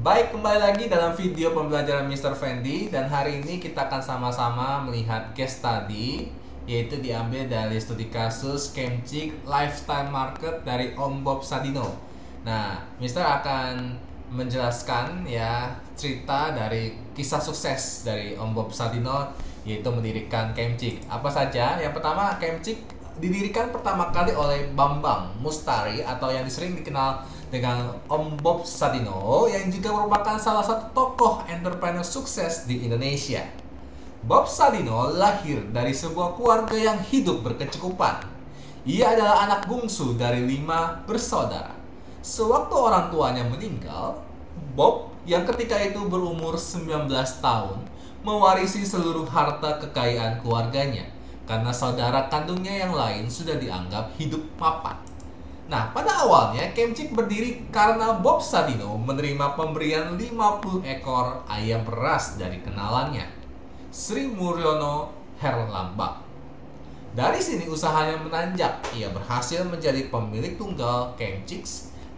Baik, kembali lagi dalam video pembelajaran Mr. Fendi. Dan hari ini kita akan sama-sama melihat case study, yaitu diambil dari studi kasus Kemcik Lifetime Market dari Om Bob Sadino. Nah, Mr. akan menjelaskan ya cerita dari kisah sukses dari Om Bob Sadino, yaitu mendirikan Kemcik. Apa saja? Yang pertama, Kemcik didirikan pertama kali oleh Bambang Mustari atau yang sering dikenal dengan Om Bob Sadino, yang juga merupakan salah satu tokoh entrepreneur sukses di Indonesia. Bob Sadino lahir dari sebuah keluarga yang hidup berkecukupan. Ia adalah anak bungsu dari 5 bersaudara. Sewaktu orang tuanya meninggal, Bob yang ketika itu berumur 19 tahun mewarisi seluruh harta kekayaan keluarganya karena saudara kandungnya yang lain sudah dianggap hidup mapan. Nah, pada awalnya Kemcik berdiri karena Bob Sadino menerima pemberian 50 ekor ayam beras dari kenalannya, Sri Muryono Herlambang. Dari sini usahanya menanjak. Ia berhasil menjadi pemilik tunggal Kemcik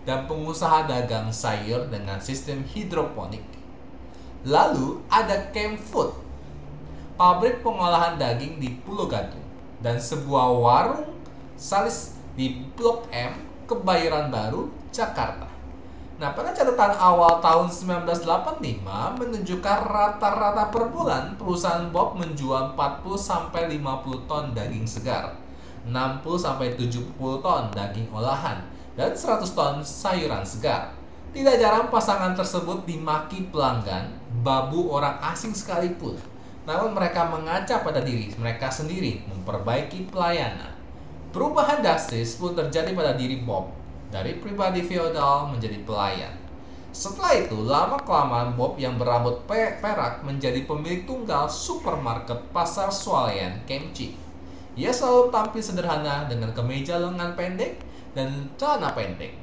dan pengusaha dagang sayur dengan sistem hidroponik. Lalu ada Kemfood, pabrik pengolahan daging di Pulau Gadung, dan sebuah warung salis di Blok M, Kebayoran Baru, Jakarta. Nah, pada catatan awal tahun 1985 menunjukkan rata-rata per bulan perusahaan Bob menjual 40-50 ton daging segar, 60-70 ton daging olahan, dan 100 ton sayuran segar. Tidak jarang pasangan tersebut dimaki pelanggan, babu orang asing sekalipun. Namun mereka mengaca pada diri mereka sendiri memperbaiki pelayanan. Perubahan drastis pun terjadi pada diri Bob, dari pribadi feodal menjadi pelayan. Setelah itu, lama-kelamaan Bob yang berambut perak menjadi pemilik tunggal supermarket pasar swalayan Kemcik. Ia selalu tampil sederhana dengan kemeja lengan pendek dan celana pendek.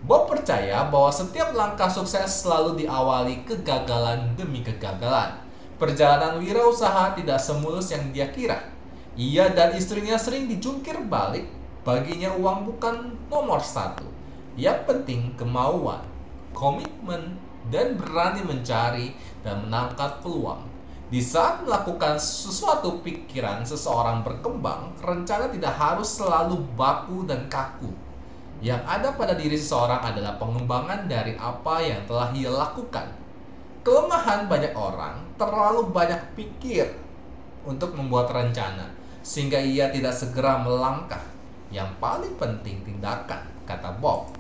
Bob percaya bahwa setiap langkah sukses selalu diawali kegagalan demi kegagalan. Perjalanan wirausaha tidak semulus yang dia kira. Ia dan istrinya sering dijungkir balik. Baginya uang bukan nomor satu. Yang penting kemauan, komitmen, dan berani mencari dan menangkap peluang. Di saat melakukan sesuatu, pikiran seseorang berkembang. Rencana tidak harus selalu baku dan kaku. Yang ada pada diri seseorang adalah pengembangan dari apa yang telah ia lakukan. Kelemahan banyak orang terlalu banyak pikir untuk membuat rencana, sehingga ia tidak segera melangkah. Yang paling penting tindakan, kata Bob.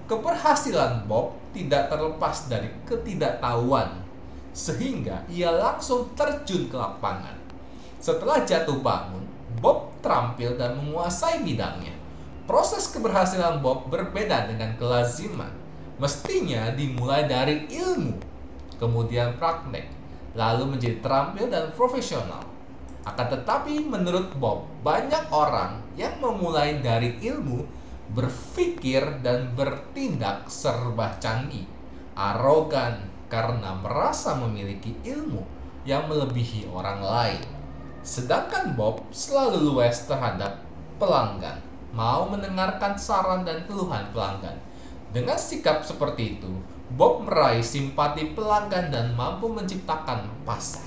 Keberhasilan Bob tidak terlepas dari ketidaktahuan, sehingga ia langsung terjun ke lapangan. Setelah jatuh bangun, Bob terampil dan menguasai bidangnya. Proses keberhasilan Bob berbeda dengan kelaziman. Mestinya dimulai dari ilmu, kemudian praktek, lalu menjadi terampil dan profesional. Akan tetapi menurut Bob, banyak orang yang memulai dari ilmu, berpikir dan bertindak serba canggih, arogan karena merasa memiliki ilmu yang melebihi orang lain. Sedangkan Bob selalu luas terhadap pelanggan, mau mendengarkan saran dan keluhan pelanggan. Dengan sikap seperti itu, Bob meraih simpati pelanggan dan mampu menciptakan pasar.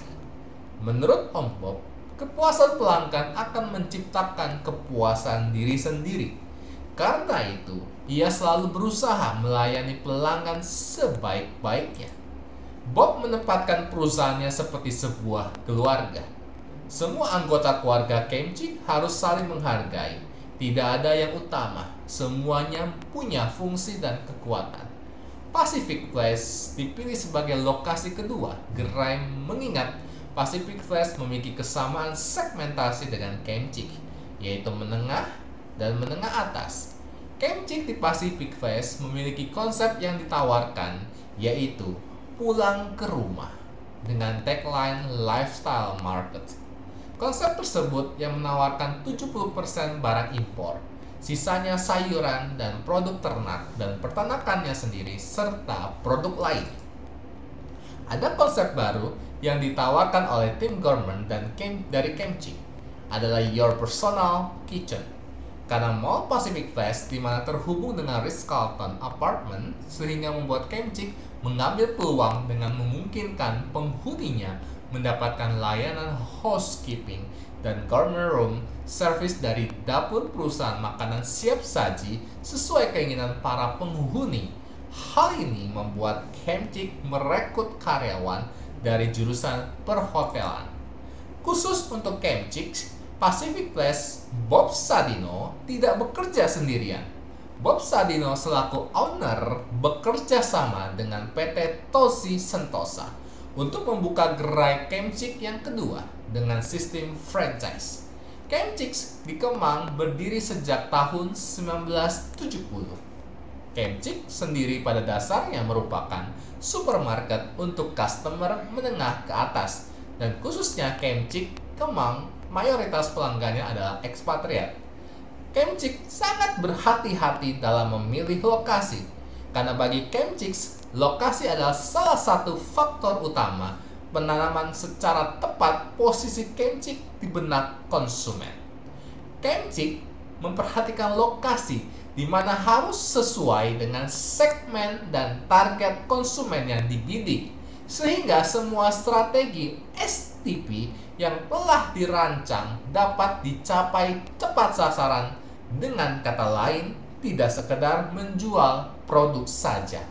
Menurut Om Bob, kepuasan pelanggan akan menciptakan kepuasan diri sendiri. Karena itu, ia selalu berusaha melayani pelanggan sebaik-baiknya. Bob menempatkan perusahaannya seperti sebuah keluarga. Semua anggota keluarga Kemcik harus saling menghargai. Tidak ada yang utama, semuanya punya fungsi dan kekuatan. Pacific Place dipilih sebagai lokasi kedua gerai mengingat Pacific Place memiliki kesamaan segmentasi dengan Kemcik, yaitu menengah dan menengah atas. Kemcik di Pacific Place memiliki konsep yang ditawarkan, yaitu pulang ke rumah, dengan tagline Lifestyle Market. Konsep tersebut yang menawarkan 70% barang impor, sisanya sayuran dan produk ternak dan pertanakannya sendiri, serta produk lain. Ada konsep baru yang ditawarkan oleh tim Gorman dan dari Kemcik, adalah Your Personal Kitchen. Karena Mall Pacific Place di mana terhubung dengan Ritz-Carlton Apartment, sehingga membuat Kemcik mengambil peluang dengan memungkinkan penghuninya mendapatkan layanan housekeeping dan gourmet room service dari dapur perusahaan makanan siap saji sesuai keinginan para penghuni. Hal ini membuat Kemtik merekrut karyawan dari jurusan perhotelan. Khusus untuk Kemtik, Pacific Place, Bob Sadino tidak bekerja sendirian. Bob Sadino selaku owner bekerja sama dengan PT Toshi Sentosa untuk membuka gerai Kemtik yang kedua dengan sistem franchise. Kemtik di Kemang berdiri sejak tahun 1970. Kemtik sendiri pada dasarnya merupakan supermarket untuk customer menengah ke atas, dan khususnya Kemtik Kemang mayoritas pelanggannya adalah ekspatriat. Kemtik sangat berhati-hati dalam memilih lokasi, karena bagi Kemtik, lokasi adalah salah satu faktor utama penanaman secara tepat posisi Kemtik di benak konsumen. Kemtik memperhatikan lokasi di mana harus sesuai dengan segmen dan target konsumen yang dibidik, sehingga semua strategi STP yang telah dirancang dapat dicapai tepat sasaran. Dengan kata lain, tidak sekedar menjual produk saja.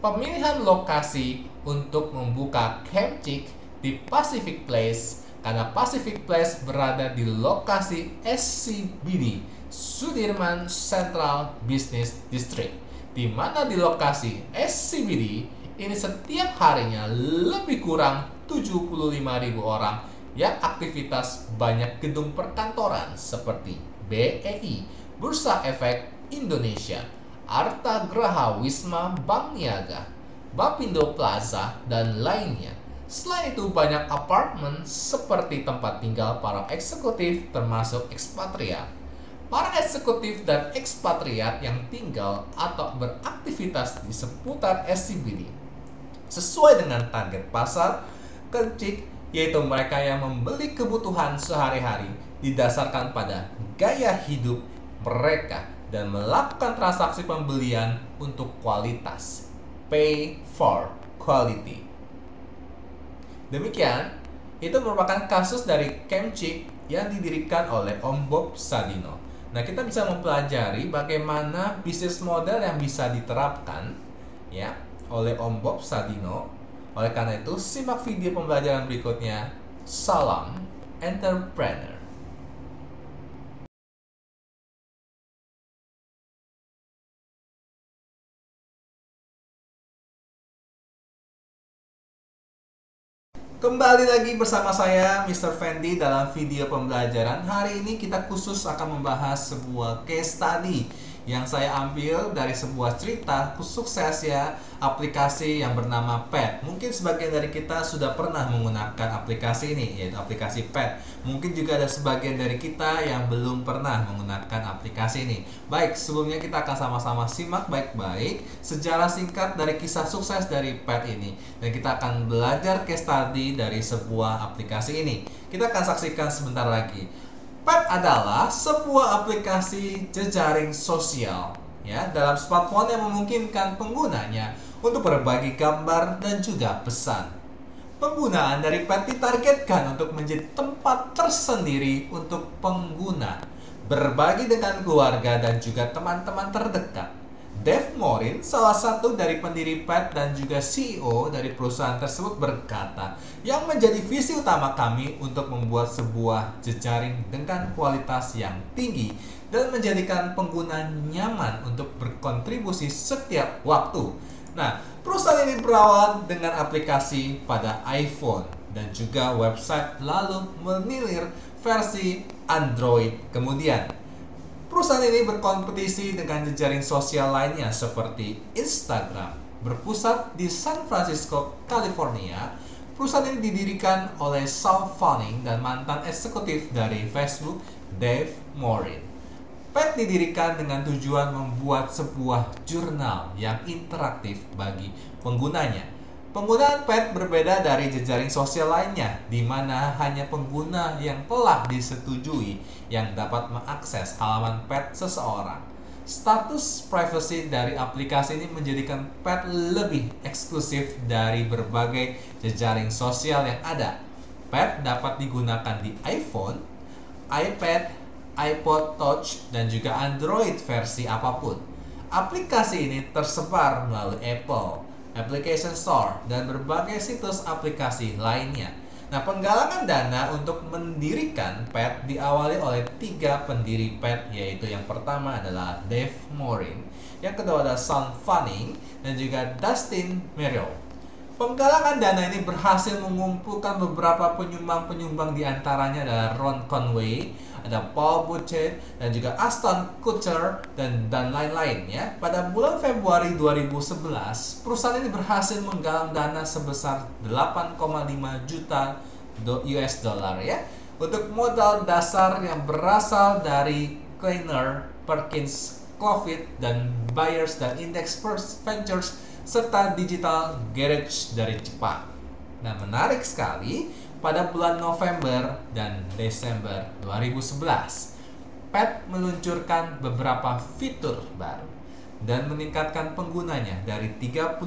Pemilihan lokasi untuk membuka Kemtik di Pacific Place, karena Pacific Place berada di lokasi SCBD, Sudirman Central Business District, di mana di lokasi SCBD ini setiap harinya lebih kurang 75.000 orang yang aktivitas banyak gedung perkantoran seperti BEI, Bursa Efek Indonesia, Arta Graha Wisma Bank Niaga, Bapindo Plaza, dan lainnya. Selain itu banyak apartemen seperti tempat tinggal para eksekutif termasuk ekspatriat. Para eksekutif dan ekspatriat yang tinggal atau beraktivitas di seputar SCBD sesuai dengan target pasar Kemtik, yaitu mereka yang membeli kebutuhan sehari-hari didasarkan pada gaya hidup mereka dan melakukan transaksi pembelian untuk kualitas. Pay for quality. Demikian, itu merupakan kasus dari Kemtik yang didirikan oleh Om Bob Sadino. Nah, kita bisa mempelajari bagaimana bisnis model yang bisa diterapkan ya oleh Om Bob Sadino. Oleh karena itu, simak video pembelajaran berikutnya. Salam entrepreneur. Kembali lagi bersama saya Mr. Fendi dalam video pembelajaran. Hari ini kita khusus akan membahas sebuah case study yang saya ambil dari sebuah cerita sukses ya aplikasi yang bernama Pet. Mungkin sebagian dari kita sudah pernah menggunakan aplikasi ini, yaitu aplikasi Pet. Mungkin juga ada sebagian dari kita yang belum pernah menggunakan aplikasi ini. Baik, sebelumnya kita akan sama-sama simak baik-baik sejarah singkat dari kisah sukses dari Pet ini, dan kita akan belajar case study dari sebuah aplikasi ini. Kita akan saksikan sebentar lagi. Pet adalah sebuah aplikasi jejaring sosial ya dalam smartphone yang memungkinkan penggunanya untuk berbagi gambar dan juga pesan. Penggunaan dari Pet ditargetkan untuk menjadi tempat tersendiri untuk pengguna, berbagi dengan keluarga dan juga teman-teman terdekat. Dave Morin, salah satu dari pendiri Pet dan juga CEO dari perusahaan tersebut berkata, yang menjadi visi utama kami untuk membuat sebuah jejaring dengan kualitas yang tinggi dan menjadikan pengguna nyaman untuk berkontribusi setiap waktu. Nah, perusahaan ini berawal dengan aplikasi pada iPhone dan juga website, lalu menilir versi Android kemudian. Perusahaan ini berkompetisi dengan jejaring sosial lainnya seperti Instagram. Berpusat di San Francisco, California, perusahaan ini didirikan oleh Sal Fanning dan mantan eksekutif dari Facebook, Dave Morin. Pet didirikan dengan tujuan membuat sebuah jurnal yang interaktif bagi penggunanya. Penggunaan Pet berbeda dari jejaring sosial lainnya, di mana hanya pengguna yang telah disetujui yang dapat mengakses halaman Pet seseorang. Status privacy dari aplikasi ini menjadikan pet lebih eksklusif dari berbagai jejaring sosial yang ada. Pet dapat digunakan di iPhone, iPad, iPod Touch, dan juga Android versi apapun. Aplikasi ini tersebar melalui Apple Application Store dan berbagai situs aplikasi lainnya. Nah, penggalangan dana untuk mendirikan Pet diawali oleh 3 pendiri Pet, yaitu yang pertama adalah Dave Morin, yang kedua adalah Sean Fanning, dan juga Dustin Merrill. Penggalangan dana ini berhasil mengumpulkan beberapa penyumbang-penyumbang, di antaranya adalah Ron Conway, ada Paul Buchet, dan juga Ashton Kutcher, dan lain-lain ya. Pada bulan Februari 2011, perusahaan ini berhasil menggalang dana sebesar 8,5 juta US dollar ya, untuk modal dasar yang berasal dari Kleiner Perkins Coie dan Buyers dan Index Ventures serta Digital Garage dari Jepang. Nah, menarik sekali, pada bulan November dan Desember 2011, Pet meluncurkan beberapa fitur baru dan meningkatkan penggunanya dari 30.000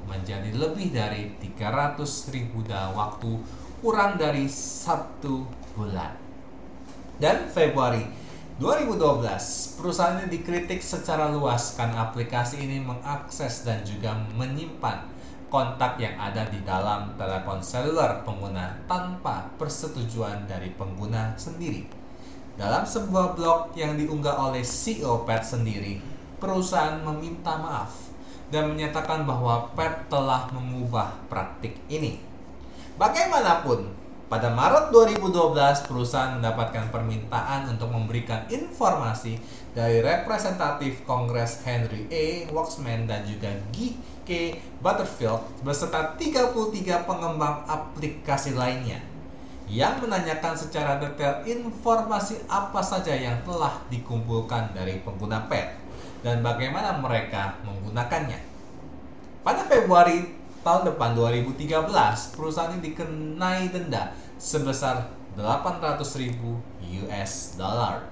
menjadi lebih dari 300.000 dalam waktu kurang dari 1 bulan. Dan Februari 2012, perusahaan ini dikritik secara luas karena aplikasi ini mengakses dan juga menyimpan kontak yang ada di dalam telepon seluler pengguna tanpa persetujuan dari pengguna sendiri. Dalam sebuah blog yang diunggah oleh CEO Pet sendiri, perusahaan meminta maaf dan menyatakan bahwa Pet telah mengubah praktik ini. Bagaimanapun, pada Maret 2012, perusahaan mendapatkan permintaan untuk memberikan informasi dari representatif Kongres Henry A. Waxman dan juga Guy K. Butterfield beserta 33 pengembang aplikasi lainnya yang menanyakan secara detail informasi apa saja yang telah dikumpulkan dari pengguna Pet dan bagaimana mereka menggunakannya. Pada Februari tahun depan 2013, perusahaan ini dikenai denda sebesar 800.000 US dollar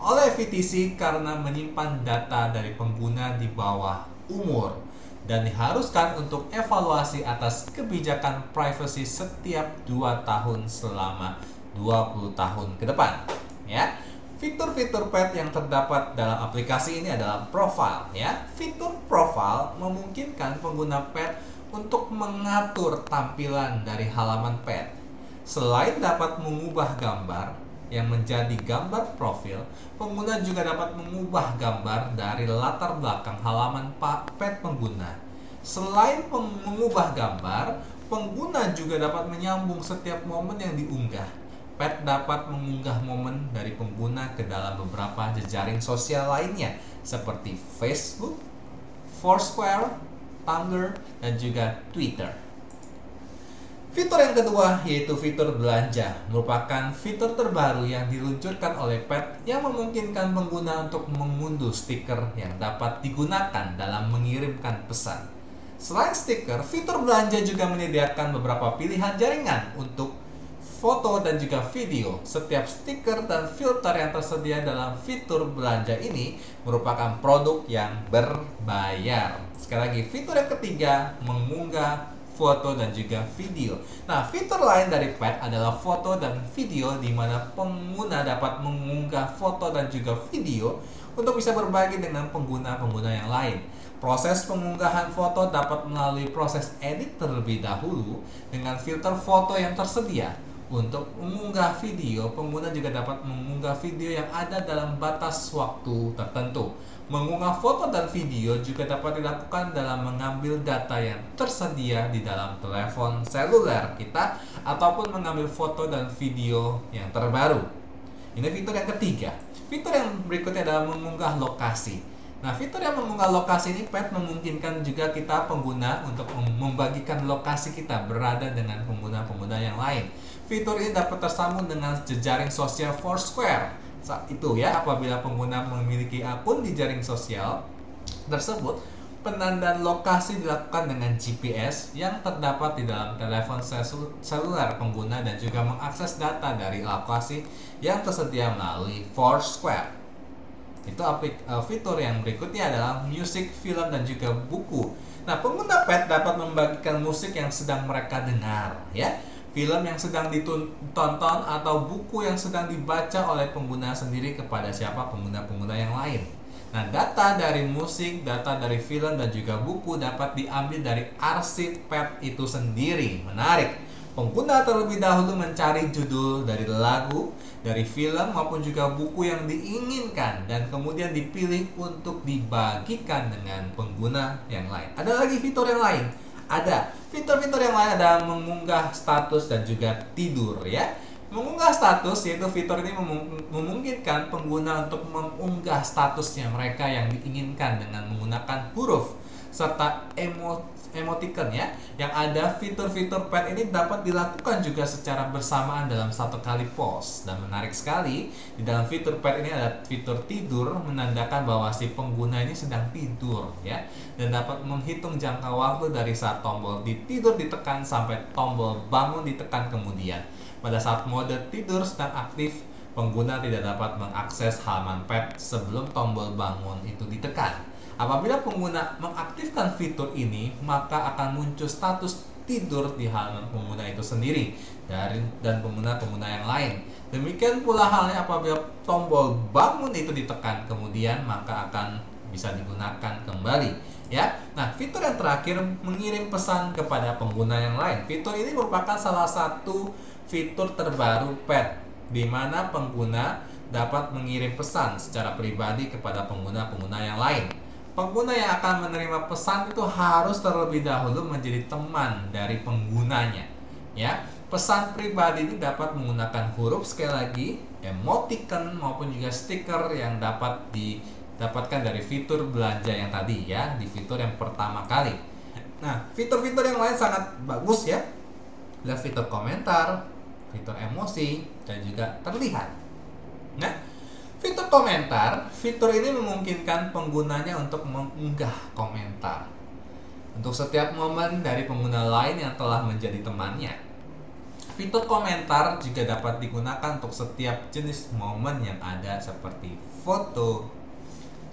oleh FTC karena menyimpan data dari pengguna di bawah umur dan diharuskan untuk evaluasi atas kebijakan privacy setiap 2 tahun selama 20 tahun ke depan. Ya. Fitur-fitur Pet yang terdapat dalam aplikasi ini adalah profile ya. Fitur profile memungkinkan pengguna Pet untuk mengatur tampilan dari halaman Pet. Selain dapat mengubah gambar yang menjadi gambar profil, pengguna juga dapat mengubah gambar dari latar belakang halaman Pet pengguna. Selain mengubah gambar, pengguna juga dapat menyambung setiap momen yang diunggah. Pet dapat mengunggah momen dari pengguna ke dalam beberapa jejaring sosial lainnya seperti Facebook, Foursquare, Tumblr, dan juga Twitter. Fitur yang kedua yaitu fitur belanja, merupakan fitur terbaru yang diluncurkan oleh Pet yang memungkinkan pengguna untuk mengunduh stiker yang dapat digunakan dalam mengirimkan pesan. Selain stiker, fitur belanja juga menyediakan beberapa pilihan jaringan untuk foto dan juga video. Setiap stiker dan filter yang tersedia dalam fitur belanja ini merupakan produk yang berbayar. Sekali lagi, fitur yang ketiga mengunggah foto dan juga video. Nah, fitur lain dari Pet adalah foto dan video, di mana pengguna dapat mengunggah foto dan juga video untuk bisa berbagi dengan pengguna-pengguna yang lain. Proses pengunggahan foto dapat melalui proses edit terlebih dahulu dengan filter foto yang tersedia. Untuk mengunggah video, pengguna juga dapat mengunggah video yang ada dalam batas waktu tertentu. Mengunggah foto dan video juga dapat dilakukan dalam mengambil data yang tersedia di dalam telepon seluler kita ataupun mengambil foto dan video yang terbaru. Ini fitur yang ketiga. Fitur yang berikutnya adalah mengunggah lokasi. Nah, fitur yang mengunggah lokasi ini Pet memungkinkan juga kita pengguna untuk membagikan lokasi kita berada dengan pengguna-pengguna yang lain. Fitur ini dapat tersambung dengan jejaring sosial Foursquare. Saat itu ya, apabila pengguna memiliki akun di jaring sosial tersebut, penandaan lokasi dilakukan dengan GPS yang terdapat di dalam telepon seluler pengguna dan juga mengakses data dari lokasi yang tersedia melalui Foursquare. Fitur yang berikutnya adalah musik, film, dan juga buku. Nah, pengguna pet dapat membagikan musik yang sedang mereka dengar, ya, film yang sedang ditonton, atau buku yang sedang dibaca oleh pengguna sendiri kepada siapa pengguna-pengguna yang lain. Nah, data dari musik, data dari film, dan juga buku dapat diambil dari arsip pet itu sendiri. Menarik. Pengguna terlebih dahulu mencari judul dari lagu, dari film maupun juga buku yang diinginkan, dan kemudian dipilih untuk dibagikan dengan pengguna yang lain. Ada lagi fitur yang lain. Ada fitur-fitur yang lain, ada mengunggah status dan juga tidur, ya. Mengunggah status, yaitu fitur ini memungkinkan pengguna untuk mengunggah statusnya mereka yang diinginkan dengan menggunakan huruf serta emoticon, ya. Yang ada fitur-fitur pet ini dapat dilakukan juga secara bersamaan dalam satu kali post. Dan menarik sekali, di dalam fitur pet ini ada fitur tidur, menandakan bahwa si pengguna ini sedang tidur, ya, dan dapat menghitung jangka waktu dari saat tombol tidur ditekan sampai tombol bangun ditekan kemudian. Pada saat mode tidur sedang aktif, pengguna tidak dapat mengakses halaman pet sebelum tombol bangun itu ditekan. Apabila pengguna mengaktifkan fitur ini, maka akan muncul status tidur di halaman pengguna itu sendiri dan pengguna-pengguna yang lain. Demikian pula halnya apabila tombol bangun itu ditekan kemudian, maka akan bisa digunakan kembali, ya. Nah, fitur yang terakhir, mengirim pesan kepada pengguna yang lain. Fitur ini merupakan salah satu fitur terbaru pet, di mana pengguna dapat mengirim pesan secara pribadi kepada pengguna-pengguna yang lain. Pengguna yang akan menerima pesan itu harus terlebih dahulu menjadi teman dari penggunanya, ya. Pesan pribadi ini dapat menggunakan huruf, sekali lagi, emoticon maupun juga stiker yang dapat didapatkan dari fitur belanja yang tadi, ya, di fitur yang pertama kali. Nah, fitur-fitur yang lain sangat bagus, ya. Ada fitur komentar, fitur emosi, dan juga terlihat. Nah, fitur komentar, fitur ini memungkinkan penggunanya untuk mengunggah komentar untuk setiap momen dari pengguna lain yang telah menjadi temannya. Fitur komentar juga dapat digunakan untuk setiap jenis momen yang ada seperti foto,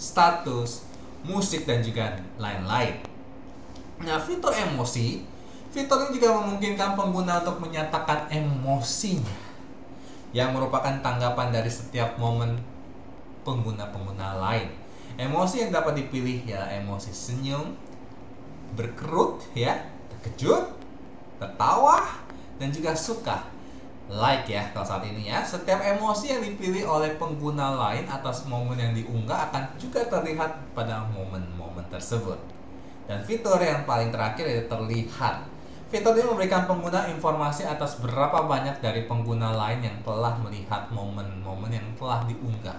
status, musik, dan juga lain-lain. Nah, fitur emosi, fitur ini juga memungkinkan pengguna untuk menyatakan emosinya, yang merupakan tanggapan dari setiap momen pengguna-pengguna lain. Emosi yang dapat dipilih ya emosi senyum, berkerut, ya, terkejut, tertawa, dan juga suka. Like, ya, kalau saat ini, ya. Setiap emosi yang dipilih oleh pengguna lain atas momen yang diunggah akan juga terlihat pada momen-momen tersebut. Dan fitur yang paling terakhir yaitu terlihat. Fitur ini memberikan pengguna informasi atas berapa banyak dari pengguna lain yang telah melihat momen-momen yang telah diunggah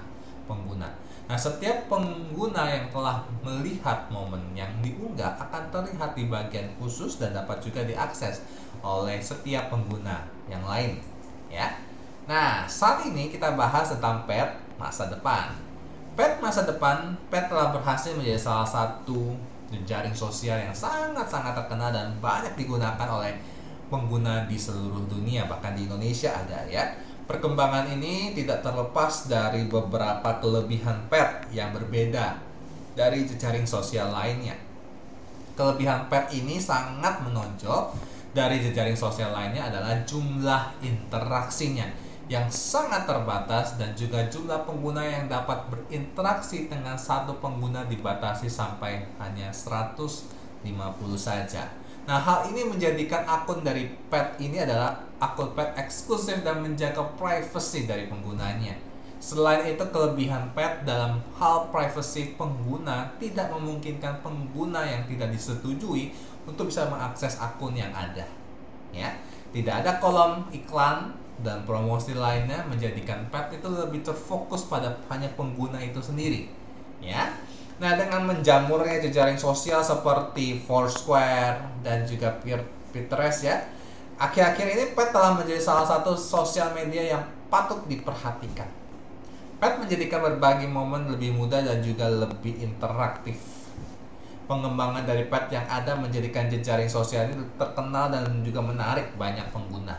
pengguna. Nah, setiap pengguna yang telah melihat momen yang diunggah akan terlihat di bagian khusus dan dapat juga diakses oleh setiap pengguna yang lain, ya. Nah, saat ini kita bahas tentang pet masa depan. Pet masa depan, pet telah berhasil menjadi salah satu jejaring sosial yang sangat-sangat terkenal dan banyak digunakan oleh pengguna di seluruh dunia, bahkan di Indonesia ada, ya. Perkembangan ini tidak terlepas dari beberapa kelebihan pet yang berbeda dari jejaring sosial lainnya. Kelebihan pet ini sangat menonjol dari jejaring sosial lainnya adalah jumlah interaksinya yang sangat terbatas dan juga jumlah pengguna yang dapat berinteraksi dengan satu pengguna dibatasi sampai hanya 150 saja. Nah, hal ini menjadikan akun dari pet ini adalah akun pet eksklusif dan menjaga privasi dari penggunanya. Selain itu, kelebihan pet dalam hal privasi pengguna tidak memungkinkan pengguna yang tidak disetujui untuk bisa mengakses akun yang ada, ya. Tidak ada kolom iklan dan promosi lainnya, menjadikan pet itu lebih terfokus pada hanya pengguna itu sendiri, ya. Nah, dengan menjamurnya jejaring sosial seperti Foursquare dan juga Pinterest, ya, akhir-akhir ini pet telah menjadi salah satu sosial media yang patut diperhatikan. Pet menjadikan berbagi momen lebih mudah dan juga lebih interaktif. Pengembangan dari pet yang ada menjadikan jejaring sosial ini terkenal dan juga menarik banyak pengguna.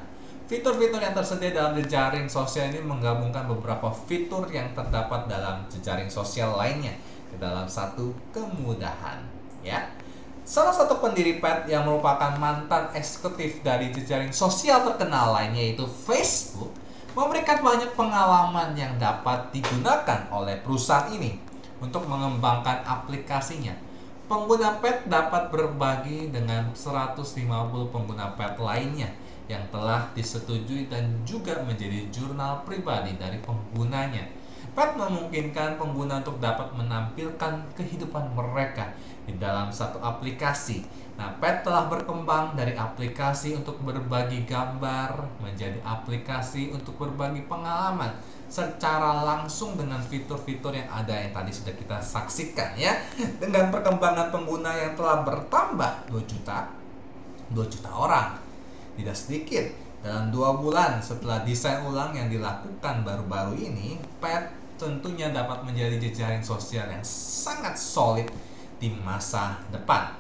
Fitur-fitur yang tersedia dalam jejaring sosial ini menggabungkan beberapa fitur yang terdapat dalam jejaring sosial lainnya ke dalam satu kemudahan, ya. Salah satu pendiri Pet yang merupakan mantan eksekutif dari jejaring sosial terkenal lainnya yaitu Facebook memberikan banyak pengalaman yang dapat digunakan oleh perusahaan ini untuk mengembangkan aplikasinya. Pengguna Pet dapat berbagi dengan 150 pengguna Pet lainnya yang telah disetujui dan juga menjadi jurnal pribadi dari penggunanya. Pet memungkinkan pengguna untuk dapat menampilkan kehidupan mereka di dalam satu aplikasi. Nah, Pet telah berkembang dari aplikasi untuk berbagi gambar menjadi aplikasi untuk berbagi pengalaman secara langsung dengan fitur-fitur yang ada yang tadi sudah kita saksikan, ya. Dengan perkembangan pengguna yang telah bertambah 2 juta orang. Tidak sedikit, dalam 2 bulan setelah desain ulang yang dilakukan baru-baru ini, Pet tentunya dapat menjadi jejaring sosial yang sangat solid di masa depan.